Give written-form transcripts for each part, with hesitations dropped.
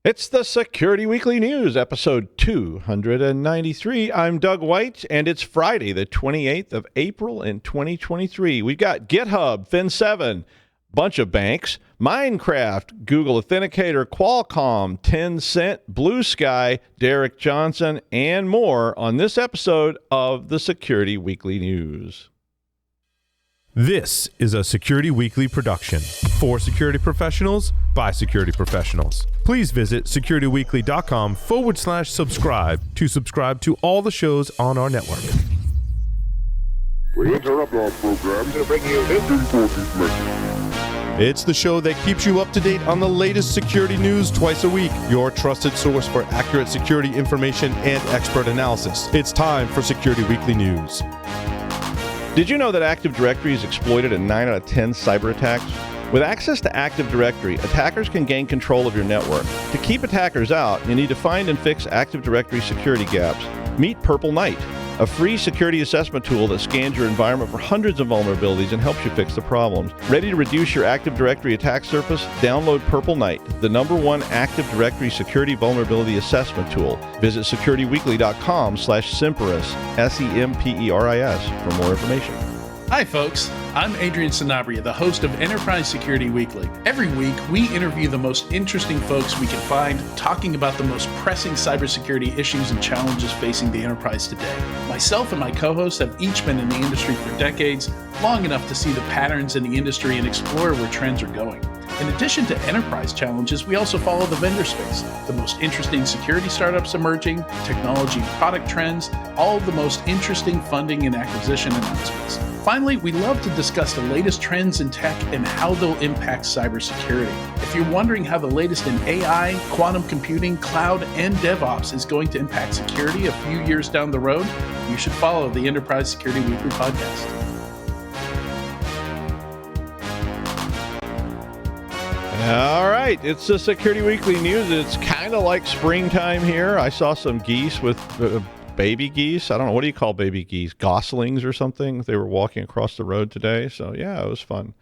It's the Security Weekly News, episode 293. I'm Doug White, and it's Friday, the 28th of April in 2023. We've got Github, FIN7, bunch of banks, Minecraft, Google Authenticator, Qualcomm, TenCent, BlueSky, Derek Johnson, and more on this episode of the Security Weekly News. This is a Security Weekly production for security professionals by security professionals. Please visit securityweekly.com/subscribe to subscribe to all the shows on our network. We interrupt our program to bring you this important message. It's the show that keeps you up to date on the latest security news twice a week, your trusted source for accurate security information and expert analysis. It's time for Security Weekly News. Did you know that Active Directory is exploited in 9 out of 10 cyber attacks? With access to Active Directory, attackers can gain control of your network. To keep attackers out, you need to find and fix Active Directory security gaps. Meet Purple Knight, a free security assessment tool that scans your environment for hundreds of vulnerabilities and helps you fix the problems. Ready to reduce your Active Directory attack surface? Download Purple Knight, the #1 Active Directory security vulnerability assessment tool. Visit securityweekly.com/Semperis, SEMPERIS, for more information. Hi folks, I'm Adrian Sanabria, the host of Enterprise Security Weekly. Every week, we interview the most interesting folks we can find, talking about the most pressing cybersecurity issues and challenges facing the enterprise today. Myself and my co-hosts have each been in the industry for decades, long enough to see the patterns in the industry and explore where trends are going. In addition to enterprise challenges, we also follow the vendor space, the most interesting security startups emerging, technology and product trends, all the most interesting funding and acquisition announcements. Finally, we love to discuss the latest trends in tech and how they'll impact cybersecurity. If you're wondering how the latest in AI, quantum computing, cloud, and DevOps is going to impact security a few years down the road, you should follow the Enterprise Security Weekly podcast. All right, it's the Security Weekly News. It's kind of like springtime here. I saw some geese with baby geese. I don't know, what do you call baby geese? Goslings or something? They were walking across the road today. So, yeah, it was fun.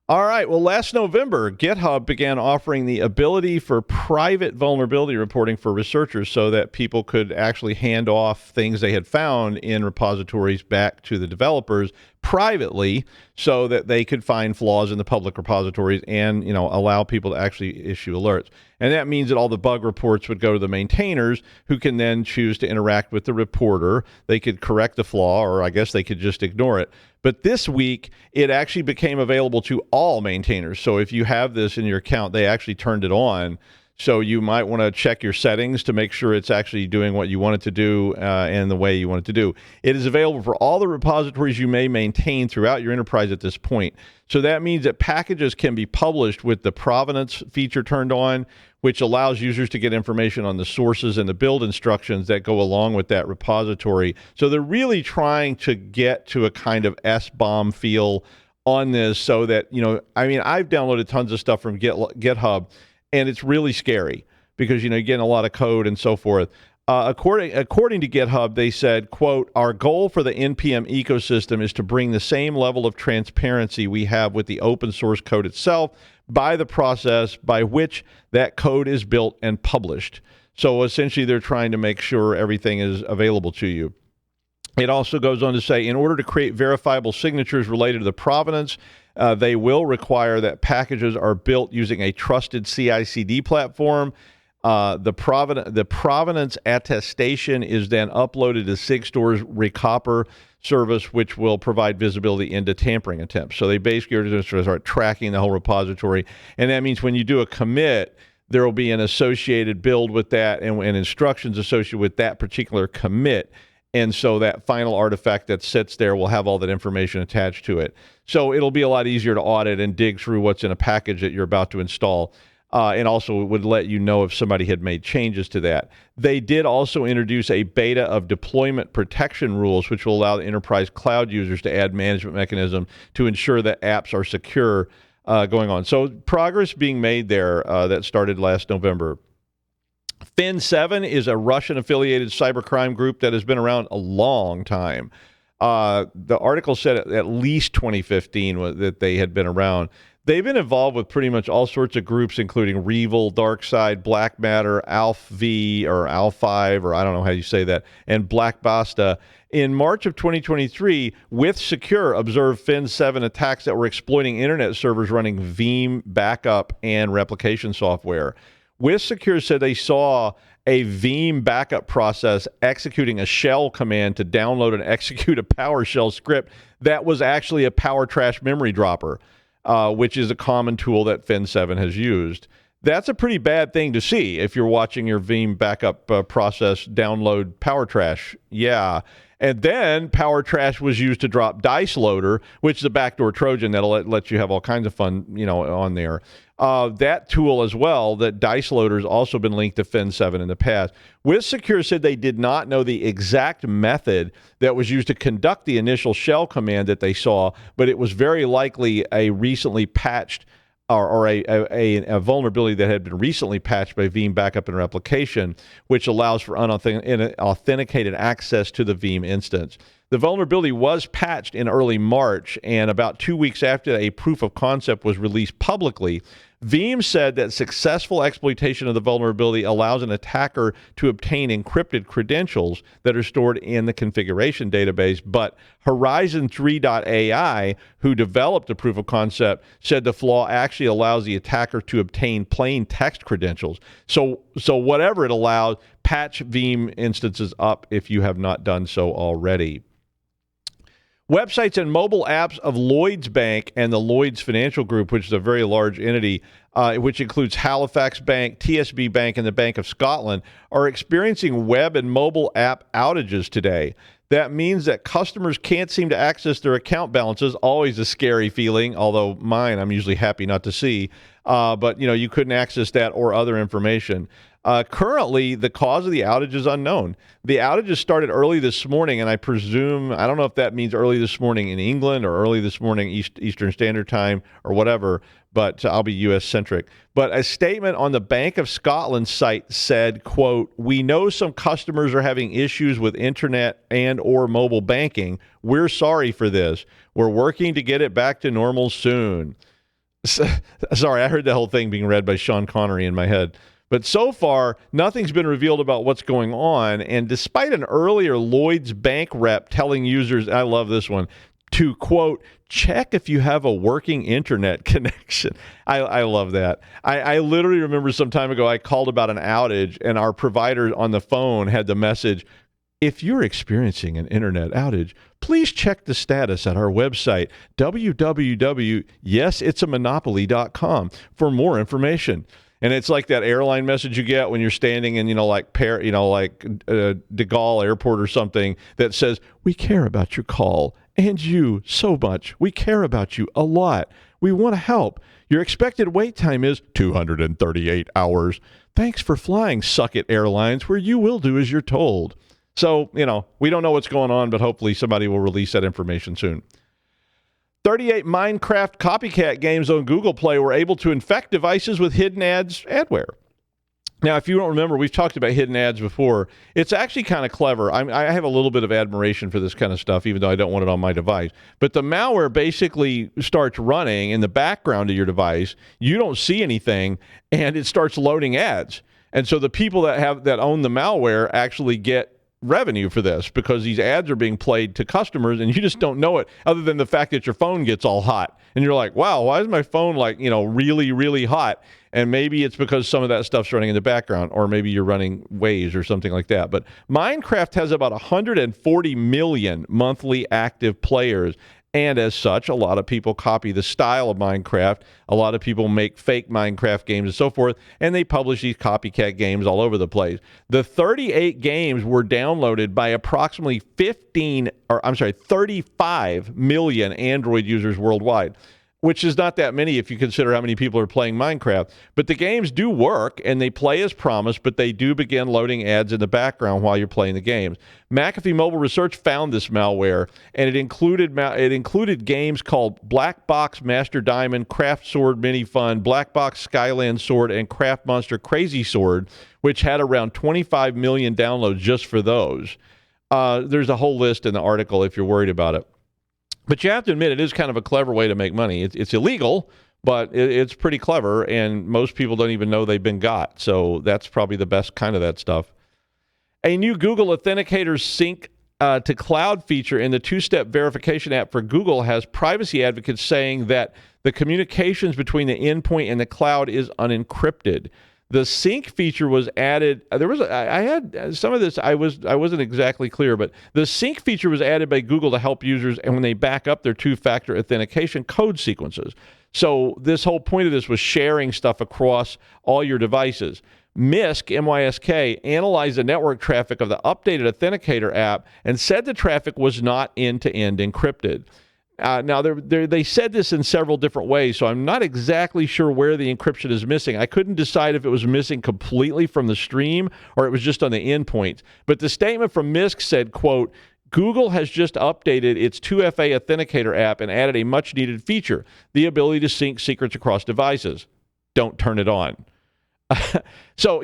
All right, well, last November, GitHub began offering the ability for private vulnerability reporting for researchers so that people could actually hand off things they had found in repositories back to the developers privately so that they could find flaws in the public repositories and, allow people to actually issue alerts. And that means that all the bug reports would go to the maintainers who can then choose to interact with the reporter. They could correct the flaw, or I guess they could just ignore it. But this week, it actually became available to all maintainers. So if you have this in your account, they actually turned it on. So you might want to check your settings to make sure it's actually doing what you want it to do and the way you want it to do. It is available for all the repositories you may maintain throughout your enterprise at this point. So that means that packages can be published with the provenance feature turned on, which allows users to get information on the sources and the build instructions that go along with that repository. So they're really trying to get to a kind of SBOM feel on this so that, I've downloaded tons of stuff from GitHub, and it's really scary because, you're getting a lot of code and so forth. According to GitHub, they said, quote, "Our goal for the NPM ecosystem is to bring the same level of transparency we have with the open source code itself by the process by which that code is built and published." So essentially, they're trying to make sure everything is available to you. It also goes on to say, in order to create verifiable signatures related to the provenance, they will require that packages are built using a trusted CI/CD platform. The provenance attestation is then uploaded to Sigstore's Recopper service, which will provide visibility into tampering attempts. So they basically are just going to start tracking the whole repository. And that means when you do a commit, there will be an associated build with that and instructions associated with that particular commit. And so that final artifact that sits there will have all that information attached to it. So it'll be a lot easier to audit and dig through what's in a package that you're about to install. And also it would let you know if somebody had made changes to that. They did also introduce a beta of deployment protection rules, which will allow the enterprise cloud users to add management mechanism to ensure that apps are secure going on. So progress being made there that started last November. FIN7 is a Russian-affiliated cybercrime group that has been around a long time. The article said at least 2015 that they had been around. They've been involved with pretty much all sorts of groups, including Revil, Darkside, Black Matter, ALF-V or ALF-5, or I don't know how you say that, and Black Basta. In March of 2023, WithSecure observed FIN7 attacks that were exploiting internet servers running Veeam backup and replication software. WithSecure said they saw a Veeam backup process executing a shell command to download and execute a PowerShell script that was actually a PowerTrash memory dropper, which is a common tool that FIN7 has used. That's a pretty bad thing to see if you're watching your Veeam backup process download PowerTrash. Yeah. And then PowerTrash was used to drop Dice Loader, which is a backdoor Trojan that'll let you have all kinds of fun, on there. That tool as well, that Dice Loader, has also been linked to FIN7 in the past. WithSecure said they did not know the exact method that was used to conduct the initial shell command that they saw, but it was very likely a recently patched or a vulnerability that had been recently patched by Veeam backup and replication, which allows for unauthenticated access to the Veeam instance. The vulnerability was patched in early March, and about 2 weeks after a proof of concept was released publicly, Veeam said that successful exploitation of the vulnerability allows an attacker to obtain encrypted credentials that are stored in the configuration database, but Horizon 3.ai, who developed the proof of concept, said the flaw actually allows the attacker to obtain plain text credentials. So whatever it allows, patch Veeam instances up if you have not done so already. Websites and mobile apps of Lloyds Bank and the Lloyds Financial Group, which is a very large entity, which includes Halifax Bank, TSB Bank, and the Bank of Scotland, are experiencing web and mobile app outages today. That means that customers can't seem to access their account balances, always a scary feeling, although mine I'm usually happy not to see. But you couldn't access that or other information. Currently, the cause of the outage is unknown. The outages started early this morning, and I don't know if that means early this morning in England or early this morning Eastern Standard Time or whatever, but I'll be U.S.-centric. But a statement on the Bank of Scotland site said, quote, "We know some customers are having issues with internet and or mobile banking. We're sorry for this. We're working to get it back to normal soon." Sorry, I heard the whole thing being read by Sean Connery in my head. But so far, nothing's been revealed about what's going on. And despite an earlier Lloyds Bank rep telling users, I love this one, to, quote, check if you have a working internet connection. I love that. I literally remember some time ago, I called about an outage, and our provider on the phone had the message, if you're experiencing an internet outage, please check the status at our website, www.yesitsamonopoly.com, for more information. And it's like that airline message you get when you're standing in, like De Gaulle Airport or something that says, we care about your call and you so much. We care about you a lot. We want to help. Your expected wait time is 238 hours. Thanks for flying, Suck It Airlines, where you will do as you're told. So, we don't know what's going on, but hopefully somebody will release that information soon. 38 Minecraft copycat games on Google Play were able to infect devices with hidden ads adware. Now, if you don't remember, we've talked about hidden ads before. It's actually kind of clever. I have a little bit of admiration for this kind of stuff, even though I don't want it on my device. But the malware basically starts running in the background of your device. You don't see anything, and it starts loading ads. And so the people that own the malware actually get revenue for this because these ads are being played to customers and you just don't know it, other than the fact that your phone gets all hot and you're like, wow, why is my phone really, really hot? And maybe it's because some of that stuff's running in the background, or maybe you're running Waze or something like that. But Minecraft has about 140 million monthly active players. And as such, a lot of people copy the style of Minecraft. A lot of people make fake Minecraft games and so forth, and they publish these copycat games all over the place. The 38 games were downloaded by approximately 35 million Android users worldwide, which is not that many if you consider how many people are playing Minecraft. But the games do work, and they play as promised, but they do begin loading ads in the background while you're playing the games. McAfee Mobile Research found this malware, and it included games called Black Box Master Diamond, Craft Sword Mini Fun, Black Box Skyland Sword, and Craft Monster Crazy Sword, which had around 25 million downloads just for those. There's a whole list in the article if you're worried about it. But you have to admit, it is kind of a clever way to make money. It's illegal, but it's pretty clever, and most people don't even know they've been got. So that's probably the best kind of that stuff. A new Google Authenticator sync to cloud feature in the two-step verification app for Google has privacy advocates saying that the communications between the endpoint and the cloud is unencrypted. The sync feature was added. I had some of this. I wasn't exactly clear, but the sync feature was added by Google to help users and when they back up their two-factor authentication code sequences. So this whole point of this was sharing stuff across all your devices. MISC, M-Y-S-K, analyzed the network traffic of the updated Authenticator app and said the traffic was not end-to-end encrypted. Now, they said this in several different ways, so I'm not exactly sure where the encryption is missing. I couldn't decide if it was missing completely from the stream or it was just on the endpoint. But the statement from MISC said, quote, Google has just updated its 2FA Authenticator app and added a much-needed feature, the ability to sync secrets across devices. Don't turn it on. So,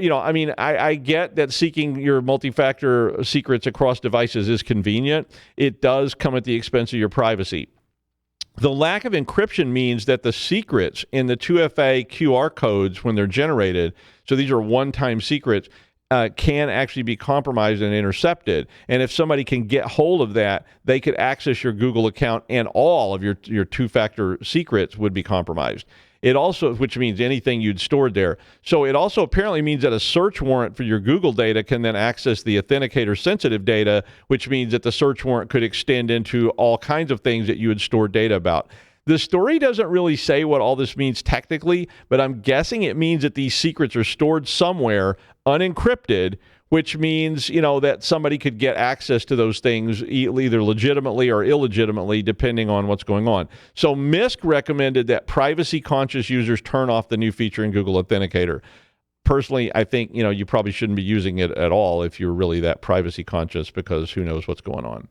I get that seeking your multi-factor secrets across devices is convenient. It does come at the expense of your privacy. The lack of encryption means that the secrets in the 2FA QR codes, when they're generated, so these are one-time secrets, can actually be compromised and intercepted. And if somebody can get hold of that, they could access your Google account and all of your two-factor secrets would be compromised. It also, which means anything you'd stored there. So it also apparently means that a search warrant for your Google data can then access the Authenticator sensitive data, which means that the search warrant could extend into all kinds of things that you had stored data about. The story doesn't really say what all this means technically, but I'm guessing it means that these secrets are stored somewhere unencrypted, which means, that somebody could get access to those things either legitimately or illegitimately, depending on what's going on. So MISC recommended that privacy-conscious users turn off the new feature in Google Authenticator. Personally, I think, you probably shouldn't be using it at all if you're really that privacy-conscious, because who knows what's going on.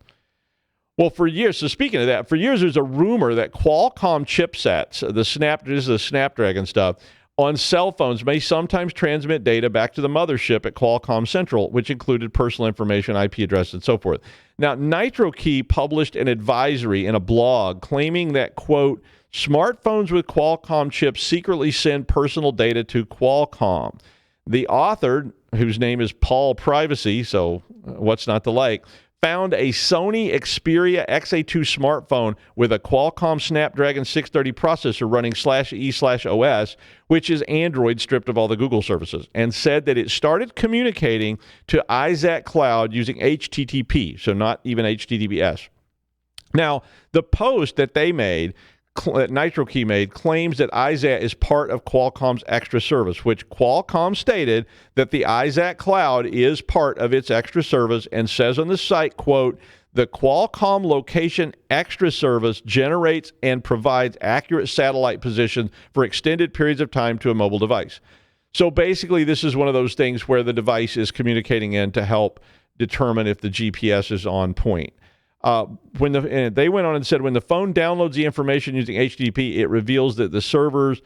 Well, for years, so speaking of that, for years there's a rumor that Qualcomm chipsets, this is the Snapdragon stuff, on cell phones may sometimes transmit data back to the mothership at Qualcomm Central, which included personal information, IP address, and so forth. Now, NitroKey published an advisory in a blog claiming that, quote, smartphones with Qualcomm chips secretly send personal data to Qualcomm. The author, whose name is Paul Privacy, so what's not to like, found a Sony Xperia XA2 smartphone with a Qualcomm Snapdragon 630 processor running /E/OS, which is Android stripped of all the Google services, and said that it started communicating to ISAC Cloud using HTTP, so not even HTTPS. Now, the post that they made, that NitroKey made, claims that ISAT is part of Qualcomm's extra service, which Qualcomm stated that the ISAT Cloud is part of its extra service and says on the site, quote, the Qualcomm Location Extra Service generates and provides accurate satellite positions for extended periods of time to a mobile device. So basically, this is one of those things where the device is communicating in to help determine if the GPS is on point. They went on and said when the phone downloads the information using HTTP, it reveals to the servers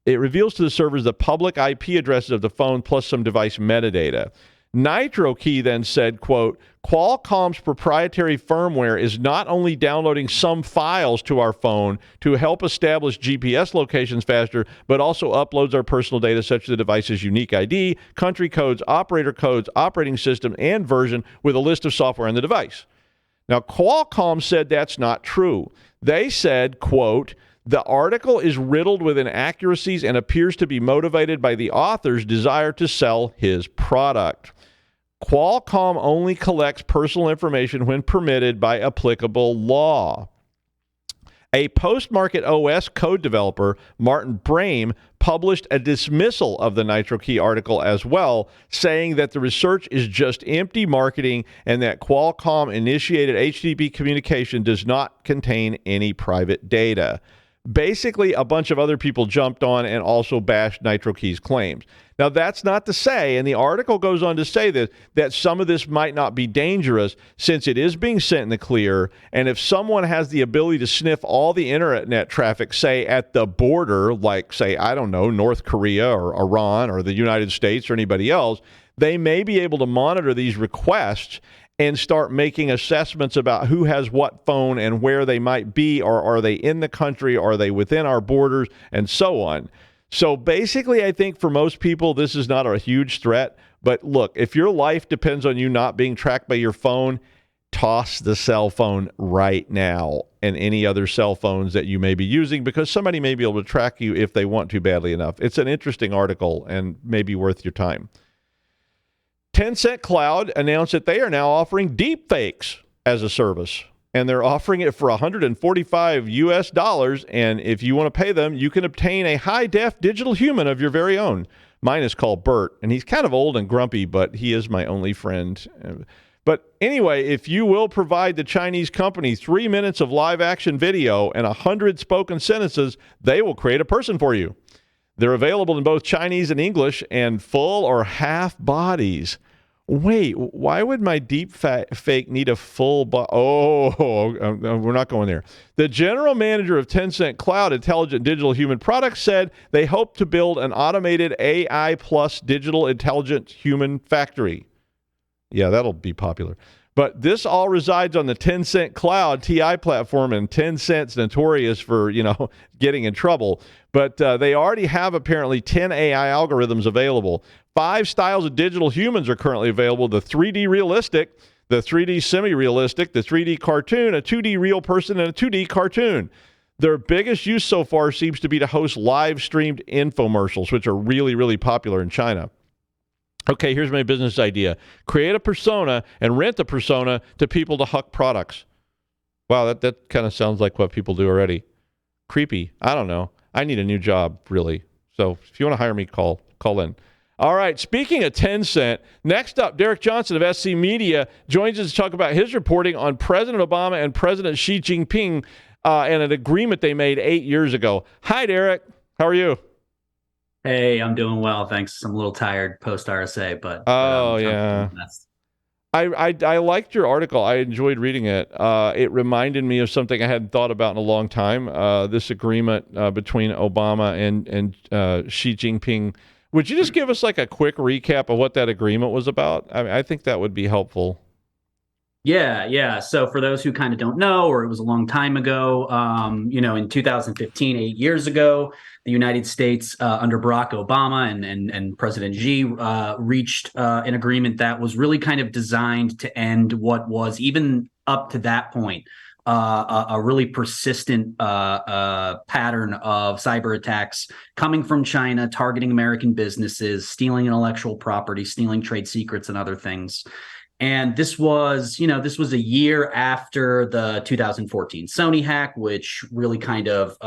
the public IP addresses of the phone plus some device metadata. NitroKey then said, quote, Qualcomm's proprietary firmware is not only downloading some files to our phone to help establish GPS locations faster, but also uploads our personal data such as the device's unique ID, country codes, operating system, and version with a list of software on the device. Now, Qualcomm said that's not true. They said, quote, the article is riddled with inaccuracies and appears to be motivated by the author's desire to sell his product. Qualcomm only collects personal information when permitted by applicable law. A post-market OS code developer, Martin Brame, published a dismissal of the NitroKey article as well, saying that the research is just empty marketing and that Qualcomm-initiated HTTP communication does not contain any private data. Basically, a bunch of other people jumped on and also bashed NitroKey's claims. Now, that's not to say, and the article goes on to say that some of this might not be dangerous since it is being sent in the clear, and if someone has the ability to sniff all the internet traffic, say, at the border, like, say, I don't know, North Korea or Iran or the United States or anybody else, they may be able to monitor these requests and start making assessments about who has what phone and where they might be, or are they in the country, are they within our borders, and so on. So basically, I think for most people, this is not a huge threat. But look, if your life depends on you not being tracked by your phone, toss the cell phone right now and any other cell phones that you may be using, because somebody may be able to track you if they want to badly enough. It's an interesting article and maybe worth your time. TenCent Cloud announced that they are now offering deepfakes as a service, and they're offering it for $145 US. And if you want to pay them, you can obtain a high-def digital human of your very own. Mine is called Bert, and he's kind of old and grumpy, but he is my only friend. But anyway, if you will provide the Chinese company 3 minutes of live action video and 100 spoken sentences, they will create a person for you. They're available in both Chinese and English and full or half bodies. Wait, why would my deep fake need a full body? We're not going there. The general manager of TenCent Cloud Intelligent Digital Human Products said they hope to build an automated AI plus digital intelligent human factory. Yeah, that'll be popular. But this all resides on the TenCent Cloud TI platform, and TenCent's notorious for, getting in trouble. But they already have apparently 10 AI algorithms available. 5 styles of digital humans are currently available: the 3D realistic, the 3D semi-realistic, the 3D cartoon, a 2D real person, and a 2D cartoon. Their biggest use so far seems to be to host live-streamed infomercials, which are really, really popular in China. Okay, here's my business idea. Create a persona and rent a persona to people to huck products. Wow, that kind of sounds like what people do already. Creepy. I don't know. I need a new job, really. So if you want to hire me, call in. All right, speaking of TenCent, next up, Derek Johnson of SC Media joins us to talk about his reporting on President Obama and President Xi Jinping and an agreement they made 8 years ago. Hi, Derek. How are you? Hey, I'm doing well, thanks. I'm a little tired post RSA, but yeah. I liked your article. I enjoyed reading it. It reminded me of something I hadn't thought about in a long time. This agreement between Obama and Xi Jinping. Would you just give us like a quick recap of what that agreement was about? I think that would be helpful. Yeah. So for those who kind of don't know, or it was a long time ago, in 2015, 8 years ago, the United States under Barack Obama and President Xi reached an agreement that was really kind of designed to end what was, even up to that point, a really persistent pattern of cyber attacks coming from China, targeting American businesses, stealing intellectual property, stealing trade secrets and other things. And this was a year after the 2014 Sony hack, which really kind of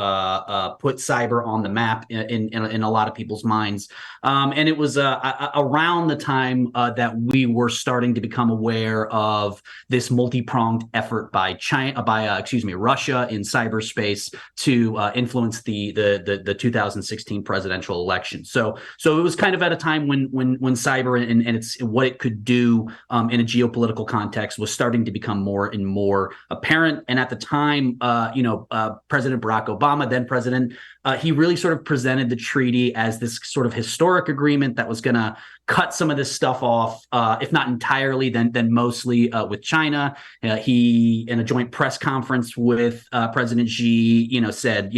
put cyber on the map in a lot of people's minds. And it was around the time that we were starting to become aware of this multi-pronged effort by Russia in cyberspace to influence the 2016 presidential election. So it was kind of at a time when cyber and it's what it could do in a geopolitical context was starting to become more and more apparent. And at the time, President Barack Obama, then president, he really sort of presented the treaty as this sort of historic agreement that was going to cut some of this stuff off, if not entirely, then mostly with China. He, in a joint press conference with President Xi, said,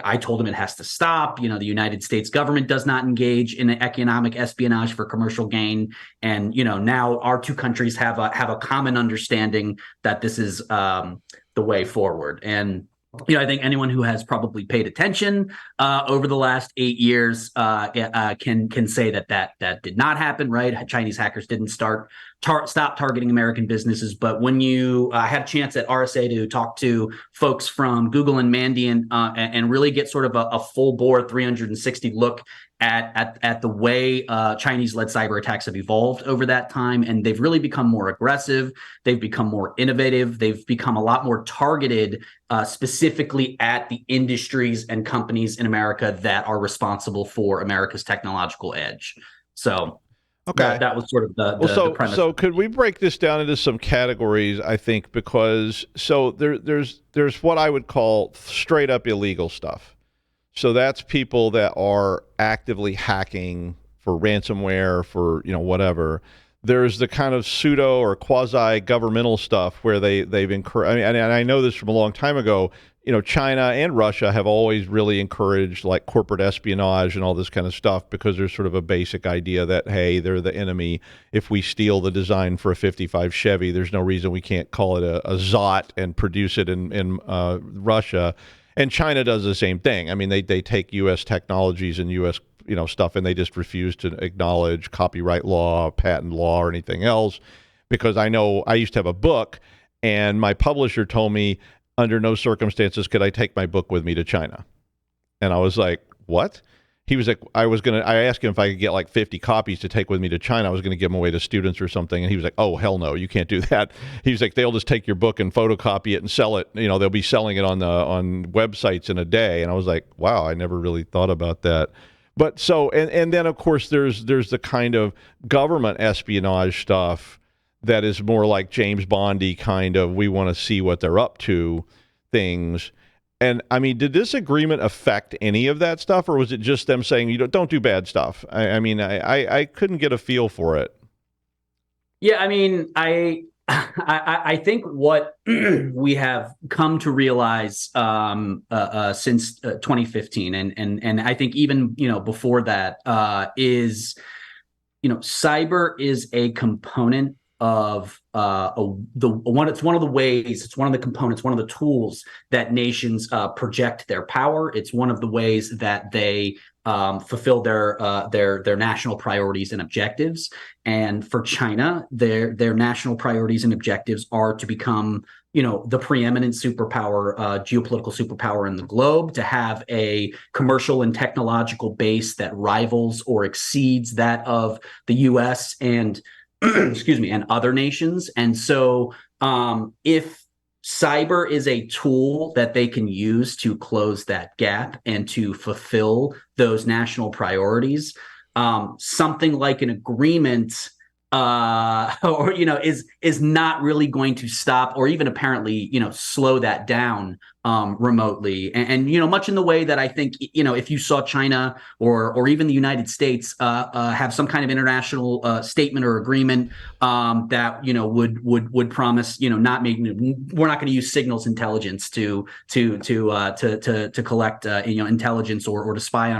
I told him it has to stop. The United States government does not engage in economic espionage for commercial gain. And, now our two countries have a common understanding that this is the way forward. And I think anyone who has probably paid attention over the last 8 years can say that did not happen, right? Chinese hackers didn't stop targeting American businesses. But when you had a chance at RSA to talk to folks from Google and Mandiant and really get sort of a full bore 360 look at the way Chinese-led cyber attacks have evolved over that time, and they've really become more aggressive. They've become more innovative. They've become a lot more targeted, specifically at the industries and companies in America that are responsible for America's technological edge. So okay, that was sort of the premise. So could we break this down into some categories? I think because there's what I would call straight up illegal stuff. So that's people that are actively hacking for ransomware, for whatever. there's the kind of pseudo or quasi governmental stuff where they've encouraged. I mean, and I know this from a long time ago. China and Russia have always really encouraged like corporate espionage and all this kind of stuff because there's sort of a basic idea that, hey, they're the enemy. If we steal the design for a 55 Chevy, there's no reason we can't call it a Zot and produce it in Russia. And China does the same thing. I mean, they take U.S. technologies and U.S. Stuff, and they just refuse to acknowledge copyright law, patent law, or anything else. Because I know I used to have a book, and my publisher told me, under no circumstances could I take my book with me to China. And I was like, what? He was like, I asked him if I could get like 50 copies to take with me to China. I was going to give them away to students or something. And he was like, oh, hell no, you can't do that. He was like, they'll just take your book and photocopy it and sell it. They'll be selling it on websites in a day. And I was like, wow, I never really thought about that. But so, and then of course there's the kind of government espionage stuff that is more like James Bondy kind of, we want to see what they're up to things. And I mean, did this agreement affect any of that stuff, or was it just them saying, don't do bad stuff? I mean, I couldn't get a feel for it. Yeah, I mean, I think what we have come to realize since 2015, and I think even before that, is cyber is a component of it's one of the ways, it's one of the components, one of the tools that nations project their power. It's one of the ways that they fulfill their national priorities and objectives. And for China, their national priorities and objectives are to become the preeminent superpower, geopolitical superpower in the globe, to have a commercial and technological base that rivals or exceeds that of the U.S. and and other nations. And so if cyber is a tool that they can use to close that gap and to fulfill those national priorities, something like an agreement is not really going to stop or even apparently slow that down remotely. And much in the way that I think if you saw China or even the United States have some kind of international statement or agreement that would promise not making, we're not going to use signals intelligence to collect intelligence or to spy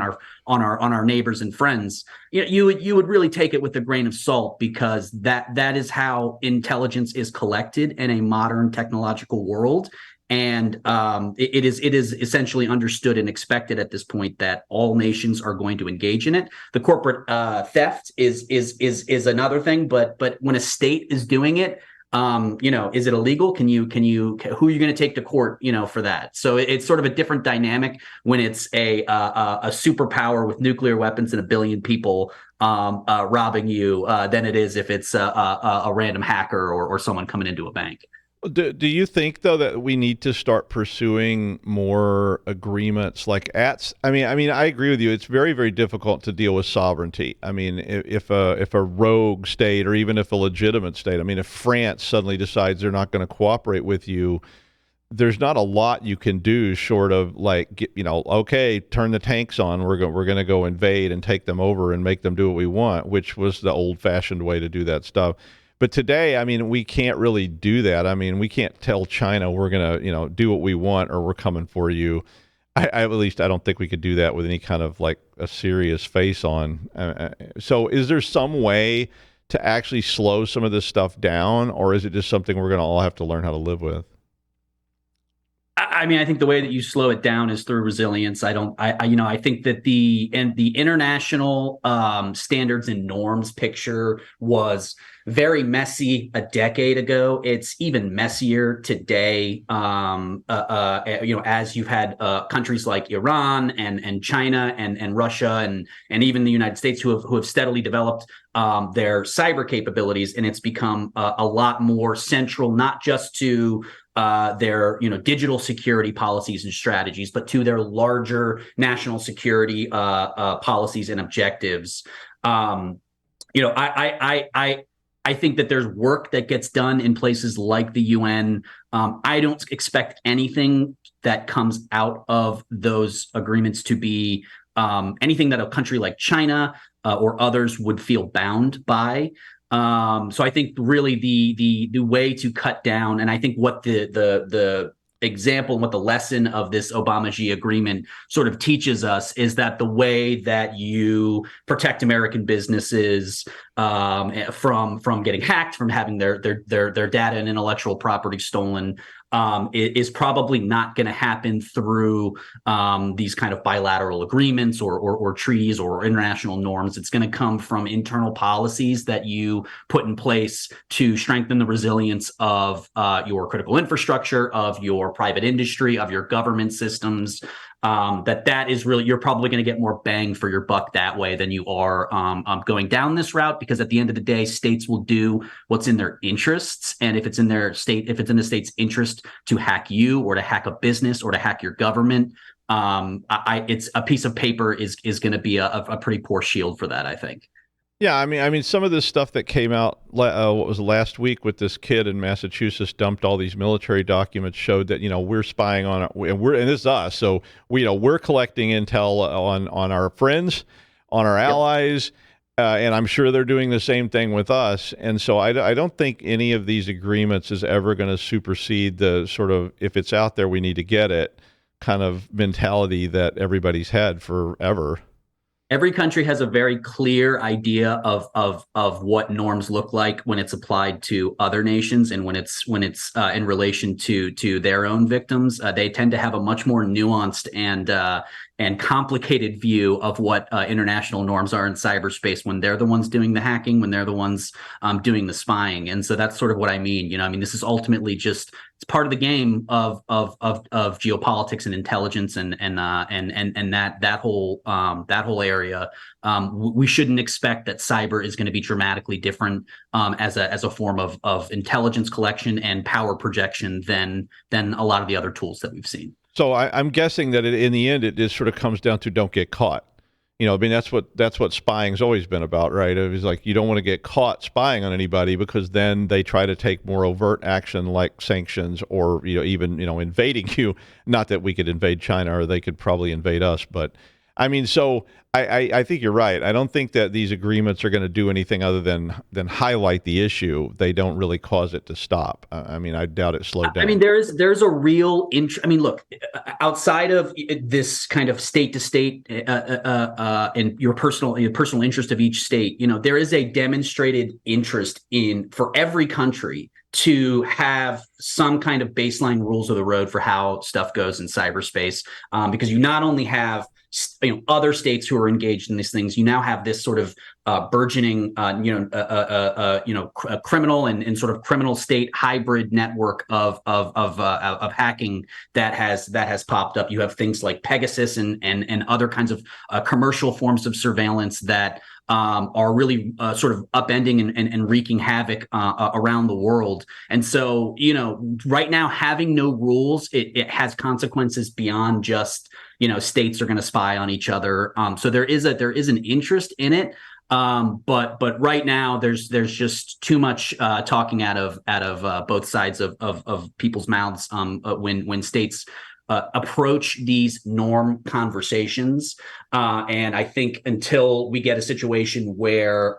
on our neighbors and friends, you would really take it with a grain of salt, because that is how intelligence is collected in a modern technological world. And it is essentially understood and expected at this point that all nations are going to engage in it. The corporate theft is another thing, but when a state is doing it, is it illegal? Who are you going to take to court, for that? So it's sort of a different dynamic when it's a superpower with nuclear weapons and 1 billion people robbing you than it is if it's a random hacker or someone coming into a bank. Do you think, though, that we need to start pursuing more agreements like I mean, I agree with you. It's very, very difficult to deal with sovereignty. I mean, if a rogue state, or even if a legitimate state, I mean, if France suddenly decides they're not going to cooperate with you, there's not a lot you can do short of like, okay, turn the tanks on. We're going to go invade and take them over and make them do what we want, which was the old-fashioned way to do that stuff. But today, I mean, we can't really do that. I mean, we can't tell China we're going to, do what we want or we're coming for you. At least I don't think we could do that with any kind of like a serious face on. So is there some way to actually slow some of this stuff down, or is it just something we're going to all have to learn how to live with? I mean, I think the way that you slow it down is through resilience. I think that the international standards and norms picture was very messy a decade ago. It's even messier today. As you've had countries like Iran and China and Russia and even the United States who have steadily developed their cyber capabilities, and it's become a lot more central, not just to their digital security policies and strategies, but to their larger national security policies and objectives. I think that there's work that gets done in places like the UN. I don't expect anything that comes out of those agreements to be anything that a country like China or others would feel bound by. So I think really the way to cut down, and I think what the example and what the lesson of this Obama-G agreement sort of teaches us is that the way that you protect American businesses from getting hacked, from having their data and intellectual property stolen, is probably not going to happen through these kind of bilateral agreements or treaties or international norms. It's going to come from internal policies that you put in place to strengthen the resilience of your critical infrastructure, of your private industry, of your government systems. That is really, you're probably going to get more bang for your buck that way than you are going down this route, because at the end of the day, states will do what's in their interests. And if it's in the state's interest to hack you or to hack a business or to hack your government, it's a piece of paper is going to be a pretty poor shield for that, I think. Yeah, I mean, some of this stuff that came out, what was last week with this kid in Massachusetts dumped all these military documents, showed that we're spying on it, and this is us, so we're collecting intel on our friends, on our allies, and I'm sure they're doing the same thing with us. And so I don't think any of these agreements is ever going to supersede the sort of, if it's out there, we need to get it kind of mentality that everybody's had forever. Every country has a very clear idea of what norms look like when it's applied to other nations, and when it's in relation to their own victims. They tend to have a much more nuanced and complicated view of what international norms are in cyberspace when they're the ones doing the hacking, when they're the ones doing the spying. And so that's sort of what I mean. This is ultimately just, it's part of the game of geopolitics and intelligence and that whole area. We shouldn't expect that cyber is going to be dramatically different as a form of intelligence collection and power projection than a lot of the other tools that we've seen. So I'm guessing that in the end, it just sort of comes down to don't get caught. I mean, that's what spying's always been about, right? It was like, you don't want to get caught spying on anybody, because then they try to take more overt action like sanctions or, even, invading you. Not that we could invade China, or they could probably invade us. But I mean, so I think you're right. I don't think that these agreements are going to do anything other than highlight the issue. They don't really cause it to stop. I mean, I doubt it slowed down. I mean, there's a real I mean, look, outside of this kind of state to state and your personal interest of each state, there is a demonstrated interest for every country to have some kind of baseline rules of the road for how stuff goes in cyberspace, because you not only have other states who are engaged in these things, you now have this sort of burgeoning, criminal and sort of criminal state hybrid network of hacking that has popped up. You have things like Pegasus and other kinds of commercial forms of surveillance that are really sort of upending and wreaking havoc around the world. And so, right now, having no rules, it has consequences beyond just, states are going to spy on each other. So there is an interest in it. But right now there's just too much talking out of both sides of people's mouths when states approach these norm conversations. And I think until we get a situation where,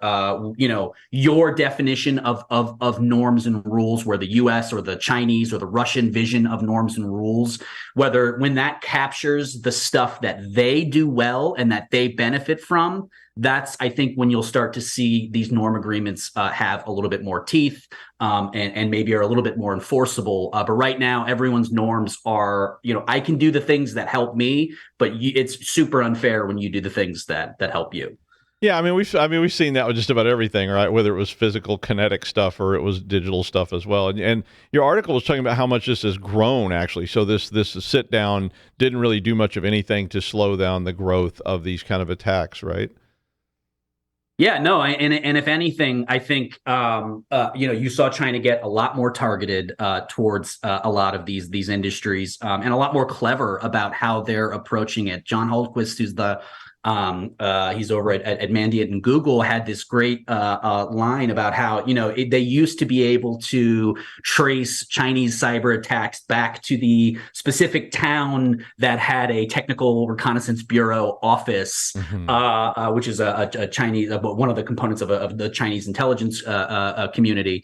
your definition of norms and rules, where the US or the Chinese or the Russian vision of norms and rules, when that captures the stuff that they do well and that they benefit from, that's, I think, when you'll start to see these norm agreements have a little bit more teeth and maybe are a little bit more enforceable. But right now, everyone's norms are, I can do the things that help me, but it's super unfair when you do the things that help you. Yeah, I mean, we've seen that with just about everything, right? Whether it was physical kinetic stuff or it was digital stuff as well. And your article was talking about how much this has grown, actually. So this sit down didn't really do much of anything to slow down the growth of these kind of attacks, right? Yeah, no, and if anything, I think you saw China get a lot more targeted towards a lot of these industries and a lot more clever about how they're approaching it. John Hultquist, who's the He's over at Mandiant, and Google had this great line about how they used to be able to trace Chinese cyber attacks back to the specific town that had a technical reconnaissance bureau office, which is a Chinese one of the components of the Chinese intelligence community.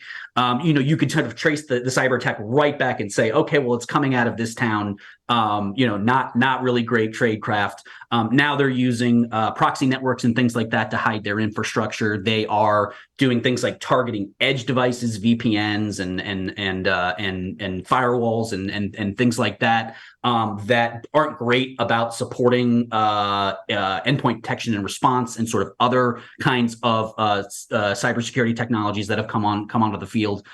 You could sort of trace the cyber attack right back and say, okay, well, it's coming out of this town. Not really great tradecraft. Now they're using proxy networks and things like that to hide their infrastructure. They are doing things like targeting edge devices, VPNs, and firewalls and things like that that aren't great about supporting endpoint detection and response and sort of other kinds of cybersecurity technologies that have come onto the field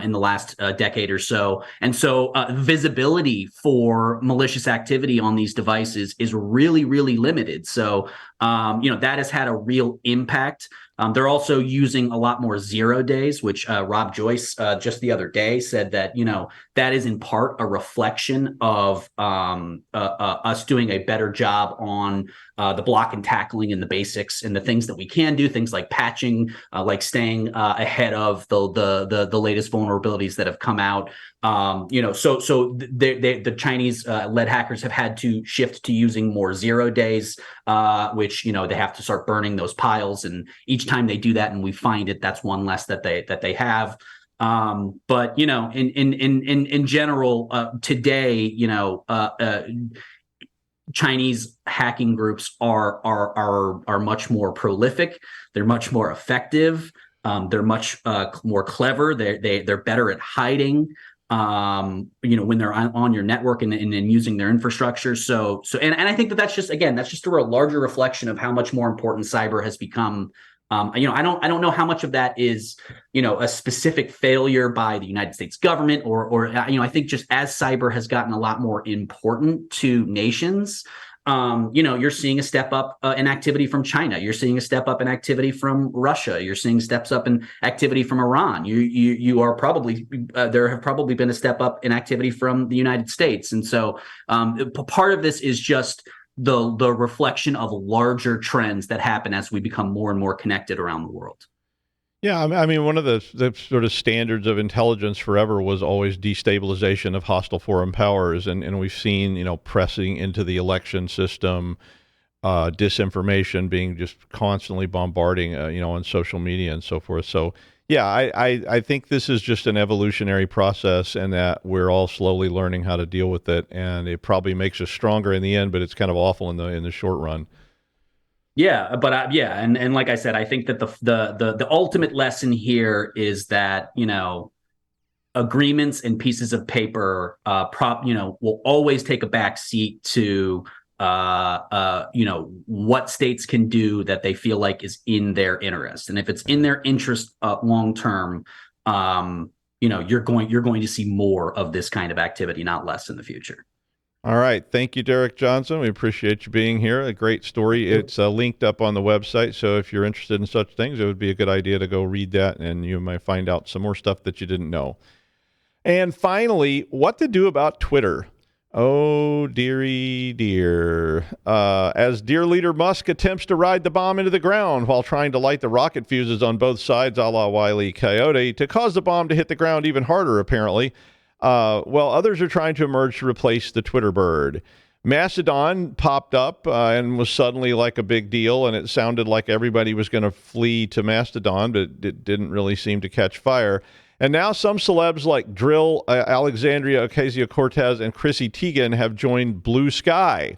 in the last decade or so. And so visibility for malicious activity on these devices is really, really limited. So, that has had a real impact. They're also using a lot more 0 days, which Rob Joyce just the other day said that, that is in part a reflection of us doing a better job on the block and tackling and the basics and the things that we can do, things like patching, like staying ahead of the latest vulnerabilities that have come out. So the Chinese led hackers have had to shift to using more 0 days, which they have to start burning those piles, and each time they do that and we find it, that's one less that they have. But in general, today, Chinese hacking groups are much more prolific. They're much more effective. They're much more clever. They're better at hiding. When they're on your network and using their infrastructure. So I think that's just a larger reflection of how much more important cyber has become. I don't know how much of that is, a specific failure by the United States government or I think just as cyber has gotten a lot more important to nations, you're seeing a step up in activity from China. You're seeing a step up in activity from Russia. You're seeing steps up in activity from Iran. You are probably there have probably been a step up in activity from the United States. And so part of this is just the reflection of larger trends that happen as we become more and more connected around the world. Yeah, I mean, one of the sort of standards of intelligence forever was always destabilization of hostile foreign powers, and we've seen, pressing into the election system, disinformation being just constantly bombarding, on social media and so forth. So, yeah, I think this is just an evolutionary process, and that we're all slowly learning how to deal with it, and it probably makes us stronger in the end, but it's kind of awful in the short run. Yeah, but and like I said, I think that the ultimate lesson here is that agreements and pieces of paper will always take a back seat to what states can do that they feel like is in their interest, and if it's in their interest long term, you're going to see more of this kind of activity, not less, in the future. All right. Thank you, Derek Johnson. We appreciate you being here. A great story. It's linked up on the website, so if you're interested in such things, it would be a good idea to go read that, and you might find out some more stuff that you didn't know. And finally, what to do about Twitter. Oh, dearie dear. As dear leader Musk attempts to ride the bomb into the ground while trying to light the rocket fuses on both sides a la Wile E. Coyote to cause the bomb to hit the ground even harder, apparently. Well, others are trying to emerge to replace the Twitter bird. Mastodon popped up and was suddenly like a big deal, and it sounded like everybody was going to flee to Mastodon, but it didn't really seem to catch fire. And now some celebs like Drill, Alexandria Ocasio-Cortez, and Chrissy Teigen have joined BlueSky.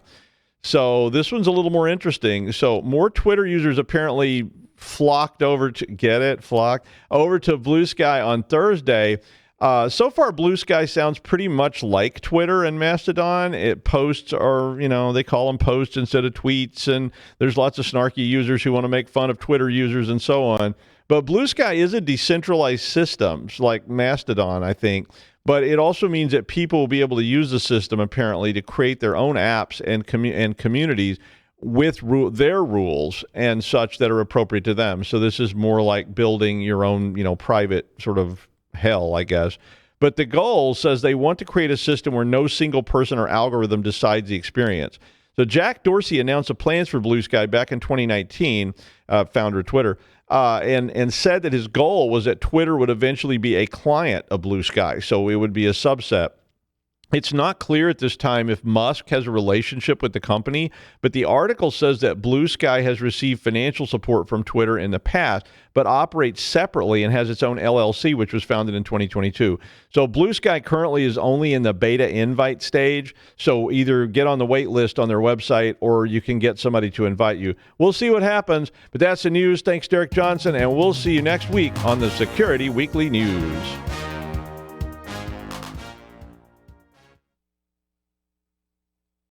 So this one's a little more interesting. So more Twitter users apparently flocked over to BlueSky on Thursday. So far, BlueSky sounds pretty much like Twitter and Mastodon. Posts are, they call them posts instead of tweets, and there's lots of snarky users who want to make fun of Twitter users and so on. But BlueSky is a decentralized system, like Mastodon, I think. But it also means that people will be able to use the system, apparently, to create their own apps and communities with their rules and such that are appropriate to them. So this is more like building your own, private sort of hell, I guess. But the goal says they want to create a system where no single person or algorithm decides the experience. So Jack Dorsey announced the plans for BlueSky back in 2019, founder of Twitter, and said that his goal was that Twitter would eventually be a client of BlueSky, so it would be a subset. It's not clear at this time if Musk has a relationship with the company, but the article says that BlueSky has received financial support from Twitter in the past, but operates separately and has its own LLC, which was founded in 2022. So BlueSky currently is only in the beta invite stage, so either get on the wait list on their website or you can get somebody to invite you. We'll see what happens, but that's the news. Thanks, Derek Johnson, and we'll see you next week on the Security Weekly News.